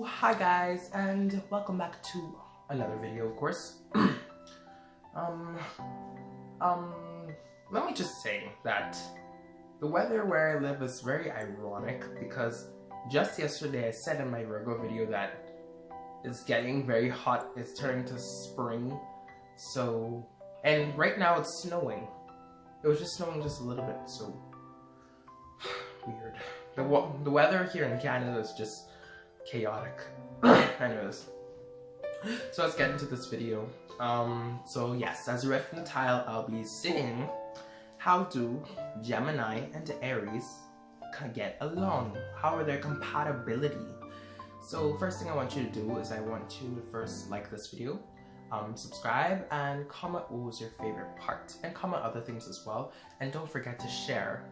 Hi guys, and welcome back to another video, of course. Let me just say that the weather where I live is very ironic because just yesterday I said in my Virgo video that it's getting very hot, it's turning to spring, and right now it's snowing. It was just snowing just a little bit, so weird. The weather here in Canada is just chaotic. Anyways, so let's get into this video. So yes, as you read from the title, I'll be saying how do Gemini and Aries get along? How are their compatibility? So first thing I want you to do is I want you to first like this video, subscribe, and comment what was your favorite part, and comment other things as well, and don't forget to share.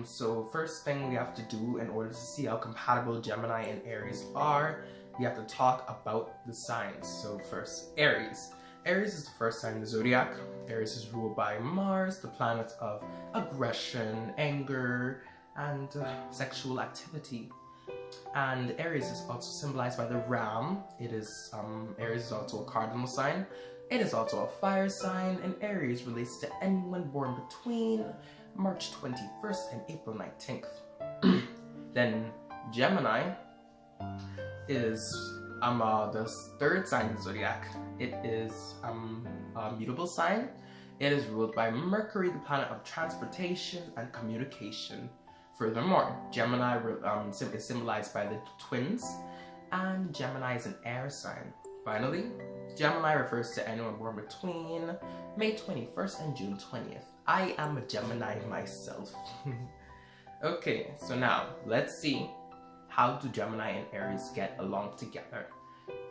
So first thing we have to do in order to see how compatible Gemini and Aries are, we have to talk about the signs. So first, Aries. Aries is the first sign in the zodiac. Aries is ruled by Mars, the planet of aggression, anger, and sexual activity. And Aries is also symbolized by the ram. Aries is also a cardinal sign. It is also a fire sign, and Aries relates to anyone born between March 21st and April 19th. Then Gemini is the third sign in the zodiac. It is a mutable sign. It is ruled by Mercury, the planet of transportation and communication. Furthermore, Gemini is symbolized by the twins, and Gemini is an air sign. Finally, Gemini refers to anyone born between May 21st and June 20th. I am a Gemini myself. Okay, so now let's see how do Gemini and Aries get along together.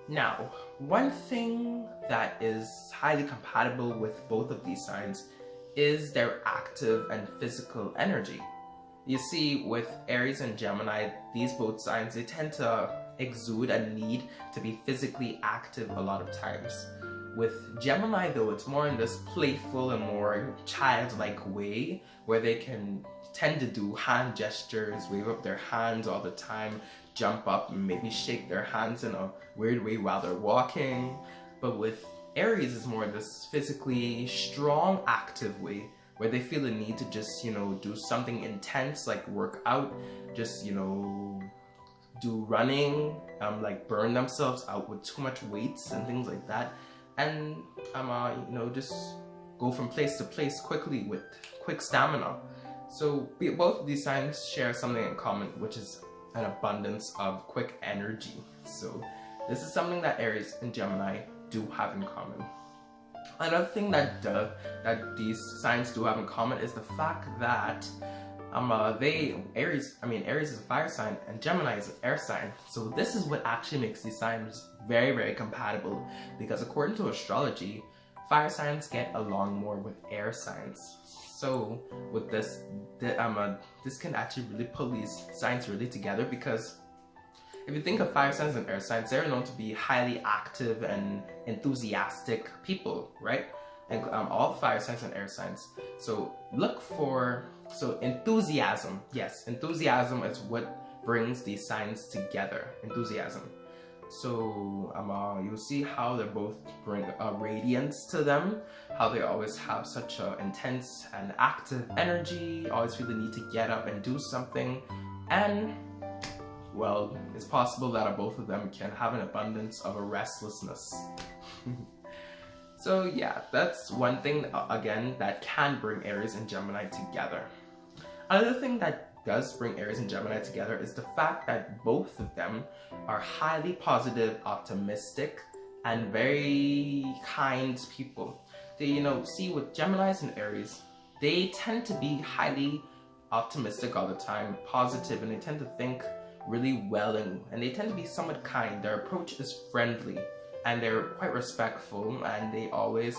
Now, one thing that is highly compatible with both of these signs is their active and physical energy. You see, with Aries and Gemini, these both signs, they tend to exude a need to be physically active a lot of times. With Gemini though, it's more in this playful and more childlike way where they can tend to do hand gestures, wave up their hands all the time, jump up and maybe shake their hands in a weird way while they're walking. But with Aries, it's more this physically strong, active way where they feel the need to just, do something intense like work out, just, do running, like burn themselves out with too much weights and things like that. And just go from place to place quickly with quick stamina. So both of these signs share something in common, which is an abundance of quick energy. So this is something that Aries and Gemini do have in common. Another thing that these signs do have in common is the fact that Aries is a fire sign and Gemini is an air sign. So this is what actually makes these signs very, very compatible, because according to astrology, fire signs get along more with air signs. So with this, this can actually really pull these signs really together, because if you think of fire signs and air signs, they're known to be highly active and enthusiastic people, right? And all the fire signs and air signs. So enthusiasm. Yes, enthusiasm is what brings these signs together. Enthusiasm. So you'll see how they both bring a radiance to them, how they always have such an intense and active energy, always feel the need to get up and do something, and well, it's possible that both of them can have an abundance of a restlessness. So yeah, that's one thing, again, that can bring Aries and Gemini together. Another thing that does bring Aries and Gemini together is the fact that both of them are highly positive, optimistic, and very kind people. They, see, with Geminis and Aries, they tend to be highly optimistic all the time, positive, and they tend to think really well, and they tend to be somewhat kind. Their approach is friendly, and they're quite respectful, and they always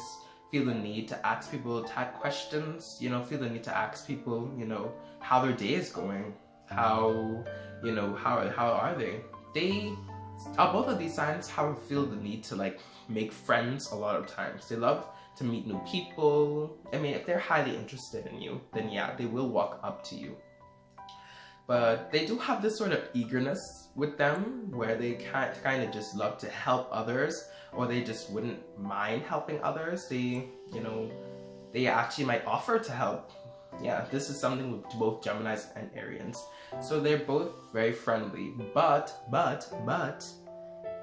feel the need to ask people questions, feel the need to ask people, how their day is going, how are they? Both of these signs feel the need to make friends a lot of times. They love to meet new people. I mean, if they're highly interested in you, then yeah, they will walk up to you. but they do have this sort of eagerness with them where they kind of just love to help others, or they just wouldn't mind helping others. They, you know, they actually might offer to help. Yeah, this is something with both Geminis and Arians. So they're both very friendly, but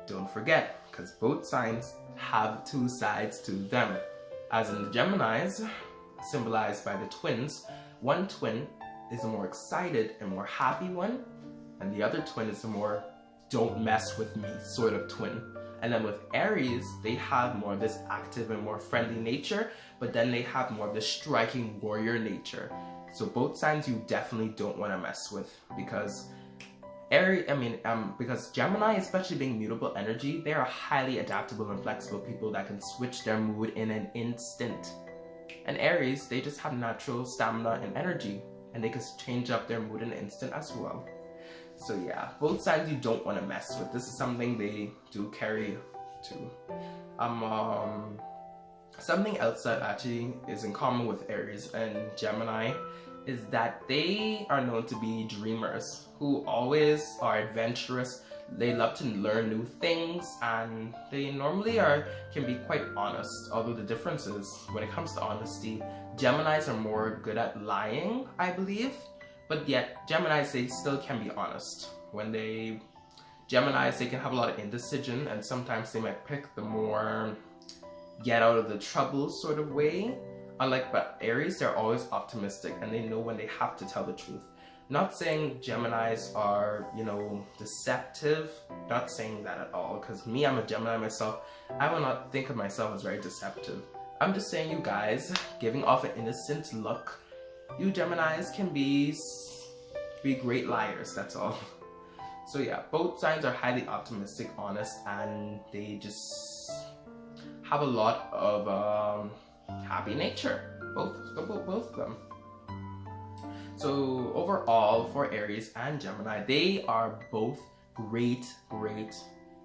don't forget, because both signs have two sides to them. As in the Geminis, symbolized by the twins, one twin is a more excited and more happy one, and the other twin is a more don't mess with me sort of twin. And then with Aries, they have more of this active and more friendly nature, but then they have more of this striking warrior nature. So both signs you definitely don't want to mess with, because because Gemini, especially being mutable energy, they are highly adaptable and flexible people that can switch their mood in an instant. And Aries, they just have natural stamina and energy, and they can change up their mood in an instant as well. So yeah, both sides you don't want to mess with. This is something they do carry too. Something else that actually is in common with Aries and Gemini is that they are known to be dreamers who always are adventurous. They love to learn new things, and they normally can be quite honest. Although the difference is, when it comes to honesty, Geminis are more good at lying, I believe. But yet, Geminis, they still can be honest. Geminis, they can have a lot of indecision, and sometimes they might pick the more get out of the trouble sort of way. But Aries, they're always optimistic, and they know when they have to tell the truth. Not saying Geminis are, you know, deceptive. Not saying that at all, because me, I'm a Gemini myself. I will not think of myself as very deceptive. I'm just saying, you guys, giving off an innocent look, you Geminis can be great liars, that's all. So yeah, both signs are highly optimistic, honest, and they just have a lot of happy nature. Both of them. So overall, for Aries and Gemini, they are both great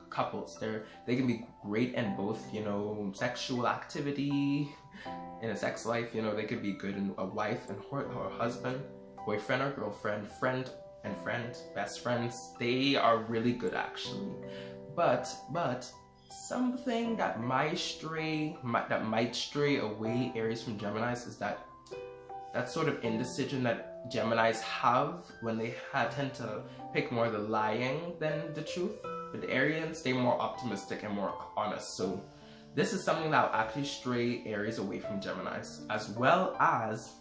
couples. They can be great in both, you know, sexual activity, in a sex life. You know, they could be good in a wife and her husband, boyfriend or girlfriend, friend and friend, best friends. They are really good actually. But something that might stray away Aries from Geminis is that sort of indecision that Geminis have when they tend to pick more the lying than the truth. But the Arians, they're more optimistic and more honest. So this is something that will actually stray Aries away from Geminis. As well as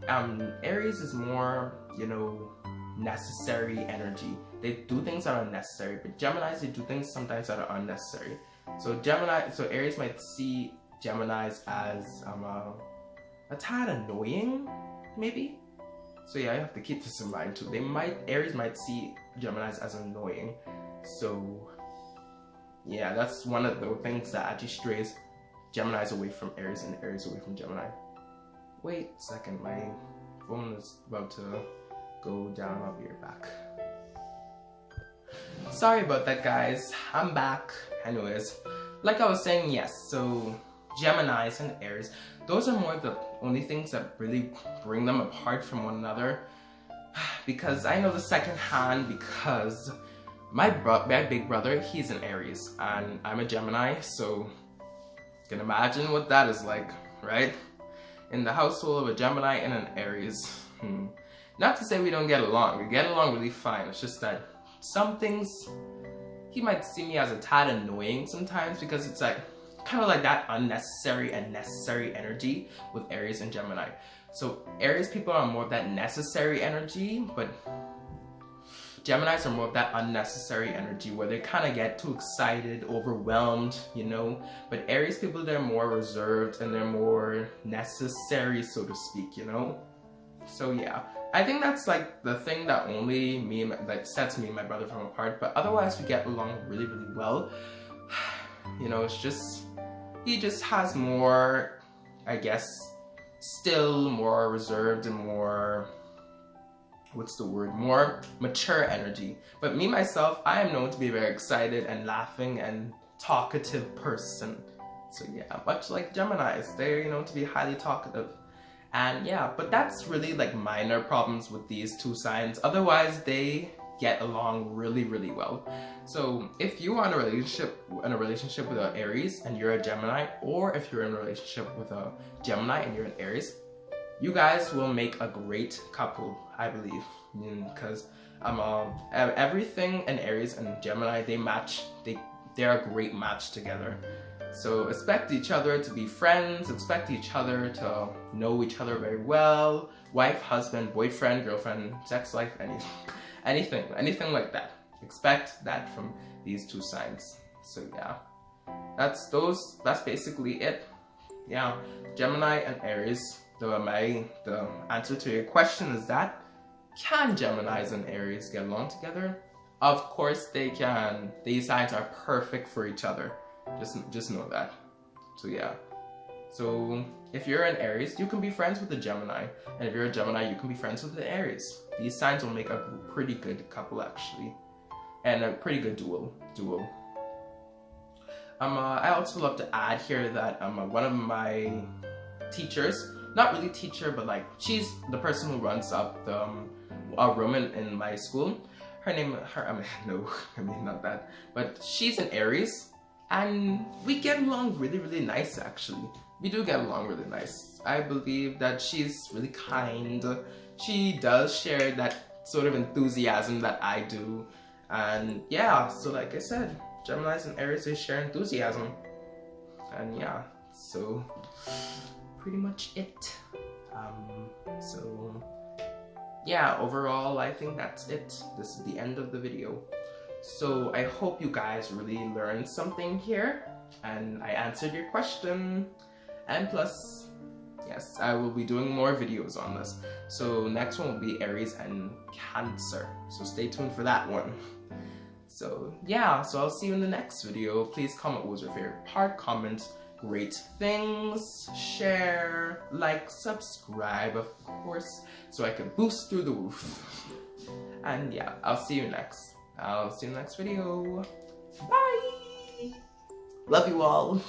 Aries is more, you know, necessary energy. They do things that are necessary, but Geminis, they do things sometimes that are unnecessary. So Aries might see Geminis as a tad annoying, maybe. So yeah, I have to keep this in mind too. Aries might see Geminis as annoying. So yeah, that's one of the things that actually strays Geminis away from Aries and Aries away from Gemini. Wait a second, my phone is about to go down. I'll be right back. Sorry about that, guys. I'm back. Anyways, like I was saying, yes, so Geminis and Aries, those are more the only things that really bring them apart from one another. Because I know the second hand, because my big brother, he's an Aries and I'm a Gemini, so you can imagine what that is like, right? In the household of a Gemini and an Aries. Not to say we don't get along, we get along really fine. It's just that some things, he might see me as a tad annoying sometimes, because it's like kind of like that unnecessary and necessary energy with Aries and Gemini. So Aries people are more of that necessary energy, but Geminis are more of that unnecessary energy where they kind of get too excited, overwhelmed, you know. But Aries people, they're more reserved and they're more necessary, so to speak, you know. So yeah, I think that's like the thing that only that sets me and my brother from apart. But otherwise, we get along really, really well. You know, it's just, he just has more, I guess, still more reserved and more, what's the word, more mature energy. But me, myself, I am known to be a very excited and laughing and talkative person. So yeah, much like Geminis, they're known to be highly talkative. And yeah, but that's really like minor problems with these two signs. Otherwise, they get along really, really well. So if you are in a relationship with an Aries and you're a Gemini, or if you're in a relationship with a Gemini and you're an Aries, you guys will make a great couple, I believe, because everything in Aries and Gemini, they match. They're a great match together. So expect each other to be friends, expect each other to know each other very well, wife, husband, boyfriend, girlfriend, sex life, anything like that. Expect that from these two signs. So yeah, that's basically it. Yeah, Gemini and Aries. The answer to your question is that, can Geminis and Aries get along together? Of course they can. These signs are perfect for each other. Just know that. So yeah. So if you're an Aries, you can be friends with a Gemini, and if you're a Gemini, you can be friends with an Aries. These signs will make a pretty good couple actually, and a pretty good duo. I also love to add here that one of my teachers, not really teacher, but like she's the person who runs up the a room in my school. Not that, but she's an Aries, and we get along really, really nice actually. We do get along really nice. I believe that she's really kind. She does share that sort of enthusiasm that I do, and yeah, so like I said, Geminis and Aries, they share enthusiasm, and yeah, so pretty much it. So yeah, overall I think that's it. This is the end of the video. So I hope you guys really learned something here and I answered your question, and plus, yes, I will be doing more videos on this. So next one will be Aries and Cancer, so stay tuned for that one. So yeah, so I'll see you in the next video. Please comment what was your favorite part, comment great things, share, like, subscribe, of course, so I can boost through the roof. And yeah, I'll see you next video. Bye! Love you all.